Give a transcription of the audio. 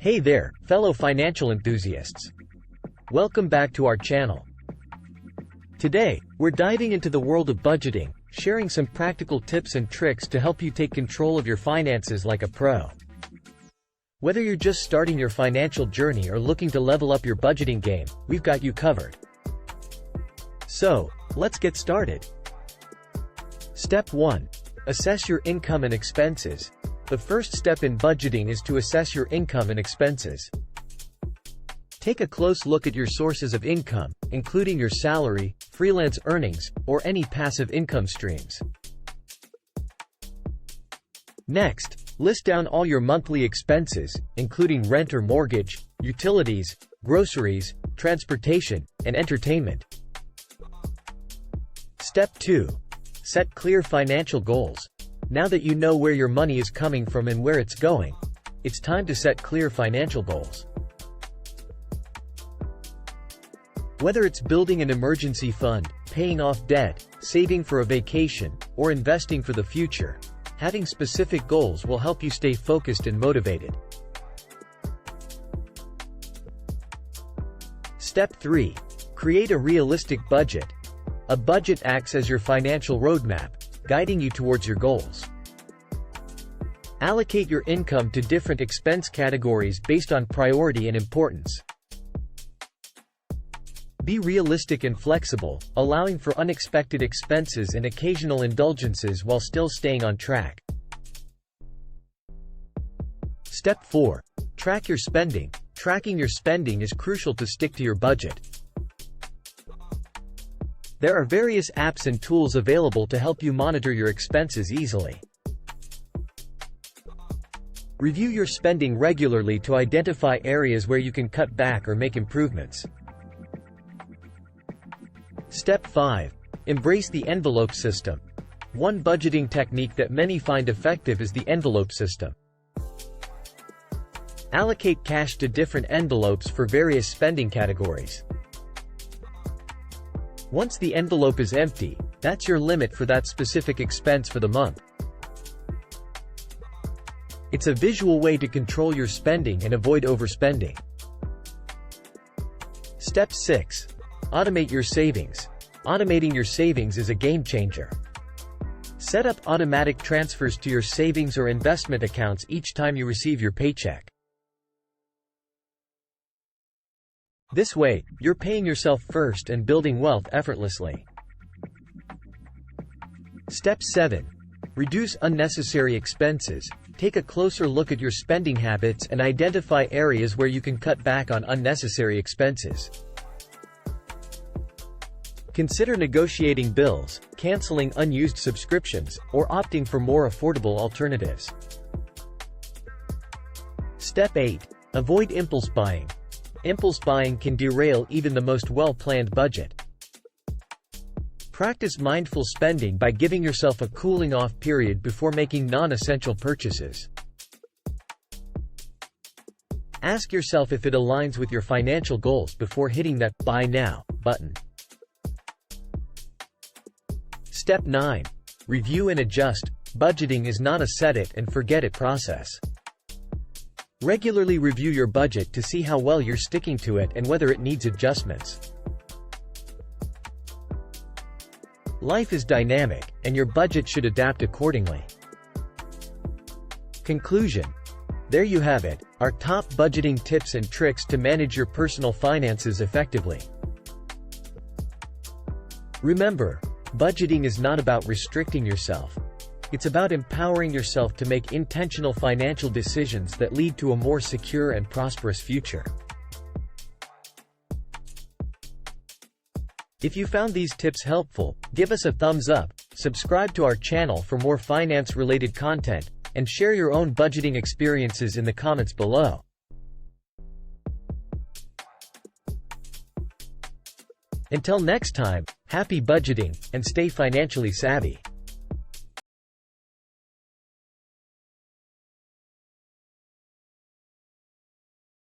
Hey there, fellow financial enthusiasts. Welcome back to our channel. Today, we're diving into the world of budgeting, sharing some practical tips and tricks to help you take control of your finances like a pro. Whether you're just starting your financial journey or looking to level up your budgeting game, we've got you covered. So, let's get started. Step 1. Assess your income and expenses. The first step in budgeting is to assess your income and expenses. Take a close look at your sources of income, including your salary, freelance earnings, or any passive income streams. Next, list down all your monthly expenses, including rent or mortgage, utilities, groceries, transportation, and entertainment. Step 2. Set clear financial goals. Now that you know where your money is coming from and where it's going, it's time to set clear financial goals. Whether it's building an emergency fund, paying off debt, saving for a vacation, or investing for the future, having specific goals will help you stay focused and motivated. Step 3. Create a realistic budget. A budget acts as your financial roadmap, guiding you towards your goals. Allocate your income to different expense categories based on priority and importance. Be realistic and flexible, allowing for unexpected expenses and occasional indulgences while still staying on track. Step 4. Track your spending. Tracking your spending is crucial to stick to your budget. There are various apps and tools available to help you monitor your expenses easily. Review your spending regularly to identify areas where you can cut back or make improvements. Step 5. Embrace the envelope system. One budgeting technique that many find effective is the envelope system. Allocate cash to different envelopes for various spending categories. Once the envelope is empty, that's your limit for that specific expense for the month. It's a visual way to control your spending and avoid overspending. Step 6. Automate your savings. Automating your savings is a game changer. Set up automatic transfers to your savings or investment accounts each time you receive your paycheck. This way, you're paying yourself first and building wealth effortlessly. Step 7. Reduce unnecessary expenses. Take a closer look at your spending habits and identify areas where you can cut back on unnecessary expenses. Consider negotiating bills, canceling unused subscriptions, or opting for more affordable alternatives. Step 8. Avoid impulse buying. Impulse buying can derail even the most well-planned budget. Practice mindful spending by giving yourself a cooling-off period before making non-essential purchases. Ask yourself if it aligns with your financial goals before hitting that "Buy Now" button. Step 9. Review and adjust. Budgeting is not a set-it-and-forget-it process. Regularly review your budget to see how well you're sticking to it and whether it needs adjustments. Life is dynamic, and your budget should adapt accordingly. Conclusion. There you have it, our top budgeting tips and tricks to manage your personal finances effectively. Remember, budgeting is not about restricting yourself. It's about empowering yourself to make intentional financial decisions that lead to a more secure and prosperous future. If you found these tips helpful, give us a thumbs up, subscribe to our channel for more finance-related content, and share your own budgeting experiences in the comments below. Until next time, happy budgeting, and stay financially savvy.